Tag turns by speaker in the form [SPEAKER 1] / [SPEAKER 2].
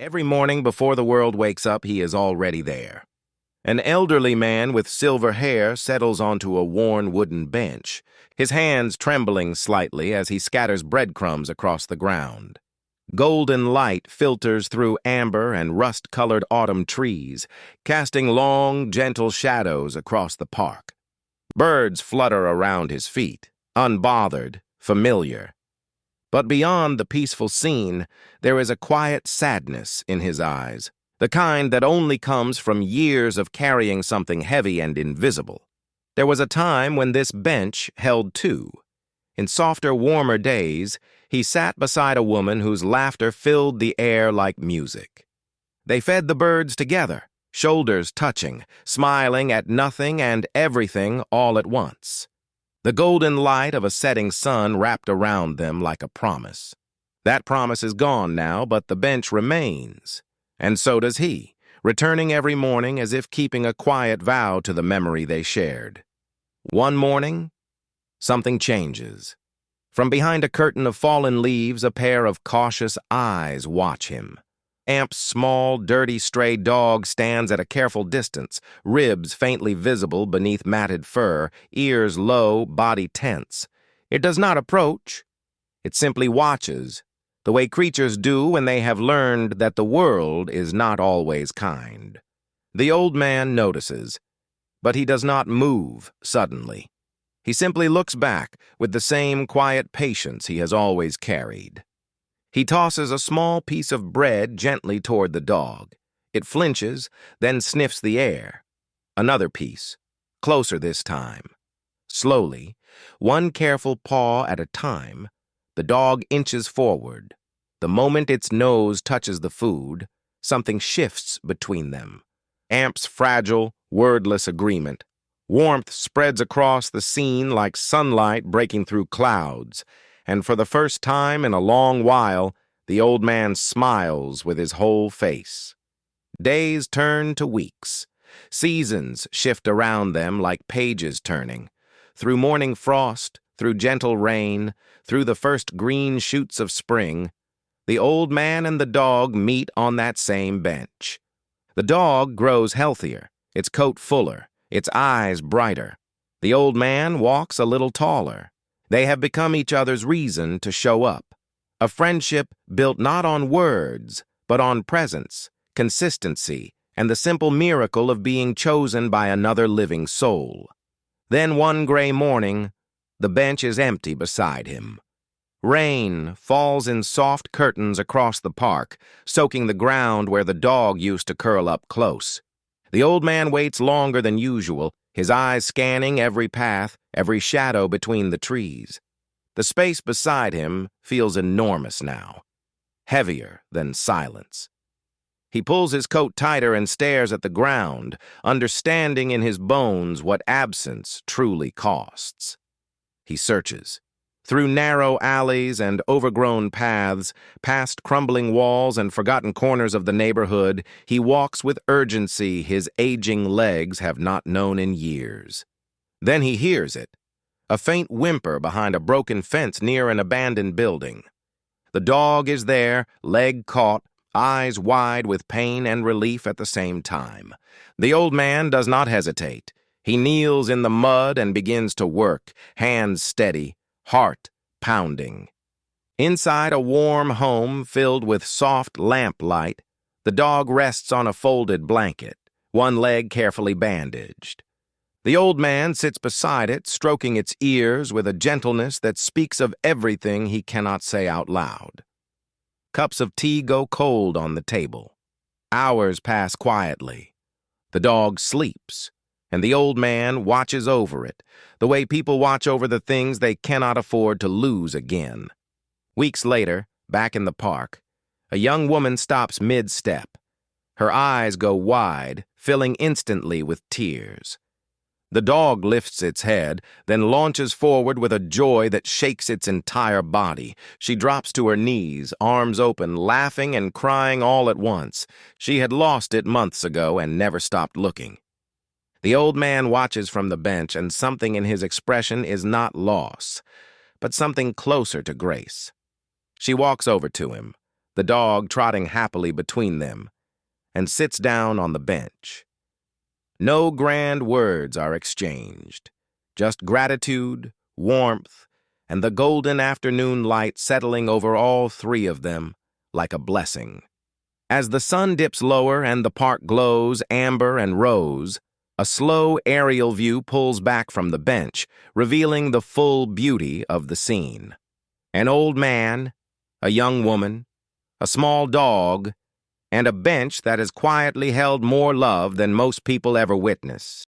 [SPEAKER 1] Every morning before the world wakes up, he is already there. An elderly man with silver hair settles onto a worn wooden bench, his hands trembling slightly as he scatters breadcrumbs across the ground. Golden light filters through amber and rust-colored autumn trees, casting long, gentle shadows across the park. Birds flutter around his feet, unbothered, familiar. But beyond the peaceful scene, there is a quiet sadness in his eyes, the kind that only comes from years of carrying something heavy and invisible. There was a time when this bench held two. In softer, warmer days, he sat beside a woman whose laughter filled the air like music. They fed the birds together, shoulders touching, smiling at nothing and everything all at once. The golden light of a setting sun wrapped around them like a promise. That promise is gone now, but the bench remains. And so does he, returning every morning as if keeping a quiet vow to the memory they shared. One morning, something changes. From behind a curtain of fallen leaves, a pair of cautious eyes watch him. Amp's small, dirty, stray dog stands at a careful distance, ribs faintly visible beneath matted fur, ears low, body tense. It does not approach. It simply watches, the way creatures do when they have learned that the world is not always kind. The old man notices, but he does not move suddenly. He simply looks back with the same quiet patience he has always carried. He tosses a small piece of bread gently toward the dog. It flinches, then sniffs the air. Another piece, closer this time. Slowly, one careful paw at a time, the dog inches forward. The moment its nose touches the food, something shifts between them. Amp's fragile, wordless agreement. Warmth spreads across the scene like sunlight breaking through clouds, and for the first time in a long while, the old man smiles with his whole face. Days turn to weeks. Seasons shift around them like pages turning. Through morning frost, through gentle rain, through the first green shoots of spring, the old man and the dog meet on that same bench. The dog grows healthier, its coat fuller, its eyes brighter. The old man walks a little taller. They have become each other's reason to show up. A friendship built not on words, but on presence, consistency, and the simple miracle of being chosen by another living soul. Then one gray morning, the bench is empty beside him. Rain falls in soft curtains across the park, soaking the ground where the dog used to curl up close. The old man waits longer than usual, his eyes scanning every path, every shadow between the trees. The space beside him feels enormous now, heavier than silence. He pulls his coat tighter and stares at the ground, understanding in his bones what absence truly costs. He searches. Through narrow alleys and overgrown paths, past crumbling walls and forgotten corners of the neighborhood, he walks with urgency his aging legs have not known in years. Then he hears it, a faint whimper behind a broken fence near an abandoned building. The dog is there, leg caught, eyes wide with pain and relief at the same time. The old man does not hesitate. He kneels in the mud and begins to work, hands steady, heart pounding. Inside a warm home filled with soft lamplight, the dog rests on a folded blanket, one leg carefully bandaged. The old man sits beside it, stroking its ears with a gentleness that speaks of everything he cannot say out loud. Cups of tea go cold on the table. Hours pass quietly. The dog sleeps, and the old man watches over it, the way people watch over the things they cannot afford to lose again. Weeks later, back in the park, a young woman stops mid-step. Her eyes go wide, filling instantly with tears. The dog lifts its head, then launches forward with a joy that shakes its entire body. She drops to her knees, arms open, laughing and crying all at once. She had lost it months ago and never stopped looking. The old man watches from the bench, and something in his expression is not loss, but something closer to grace. She walks over to him, the dog trotting happily between them, and sits down on the bench. No grand words are exchanged, just gratitude, warmth, and the golden afternoon light settling over all three of them like a blessing. As the sun dips lower and the park glows amber and rose, a slow aerial view pulls back from the bench, revealing the full beauty of the scene. An old man, a young woman, a small dog, and a bench that has quietly held more love than most people ever witness.